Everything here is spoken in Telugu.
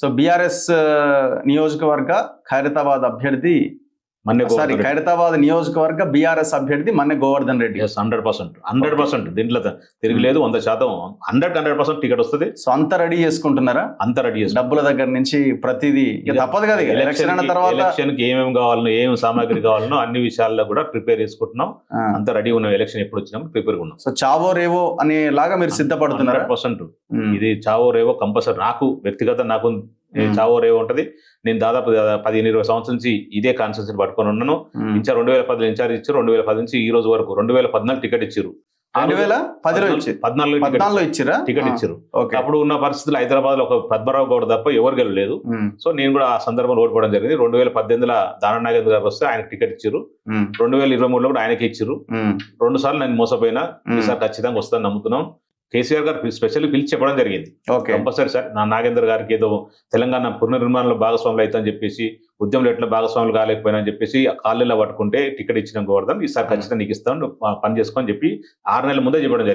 సో బీఆర్ఎస్ నియోజకవర్గ ఖైరతాబాద్ అభ్యర్థి ఖైరతాబాద్ నియోజకవర్గ బీఆర్ఎస్ అభ్యర్థి మన్నె గోవర్ధన్ రెడ్డి. 100% దీంట్లో తిరగలేదు. 100% 100% టికెట్ వస్తుంది. సో అంత రెడీ చేసుకుంటున్నారా? అంత రెడీ చేసి డబ్బుల దగ్గర నుంచి ప్రతిదీ తప్పదు కదా. ఎలక్షన్ అయిన తర్వాత ఎలక్షన్ కి ఏమేమి కావాలనో ఏం సామాగ్రి కావాలనో అన్ని విషయాల్లో కూడా ప్రిపేర్ చేసుకుంటున్నాం. అంత రెడీ ఉన్నాం. ఎలక్షన్ ఎప్పుడు వచ్చినా ప్రిపేర్ ఉన్నాం. సో చావో రేవో అనే లాగా మీరు సిద్ధపడుతున్నారు. 100% ఇది చావో రేవో కంపల్సరీ. నాకు వ్యక్తిగత నాకు చావో రేవో ఉంటది. నేను దాదాపు 15-20 సంవత్సరం నుంచి ఇదే కాన్స్టిట్యూన్సీ పట్టుకొని ఉన్నాను. 2010 ఇన్ఛార్జ్ ఇచ్చారు. 2010 నుంచి ఈ రోజు వరకు 2014 టికెట్ ఇచ్చారు. 2014 ఇచ్చారా టికెట్ ఇచ్చారు. అప్పుడు ఉన్న పరిస్థితులు హైదరాబాద్ లో ఒక పద్మరావు గౌడ్ తప్ప ఎవరు గెలలేదు. సో నేను కూడా ఆ సందర్భంలో ఓడిపోవడం జరిగింది. 2018లో దానా నాగేంద్ర గారు వస్తే ఆయనకు టికెట్ ఇచ్చారు. 2023లో కూడా ఆయనకి ఇచ్చారు. 2 సార్లు నేను మోసపోయినా. ఈసారి ఖచ్చితంగా వస్తాను నమ్ముతున్నాం. కేసీఆర్ గారు స్పెషల్లీ పిలిచి చెప్పడం జరిగింది. కంపల్సరీ సార్ నాగేంద్ర గారికి ఏదో తెలంగాణ పునర్నిర్మాణంలో భాగస్వాములు అవుతాయని చెప్పేసి, ఉద్యమంలో ఎట్లా భాగస్వాములు కాలేకపోయినా అని చెప్పేసి ఆ కాళ్ళలో పట్టుకుంటే టికెట్ ఇచ్చిన గోవర్ధన్ ఈసారి ఖచ్చితంగా నీకు ఇస్తాను, పని చేసుకొని చెప్పి 6 నెలల ముందే చెప్పడం జరిగింది.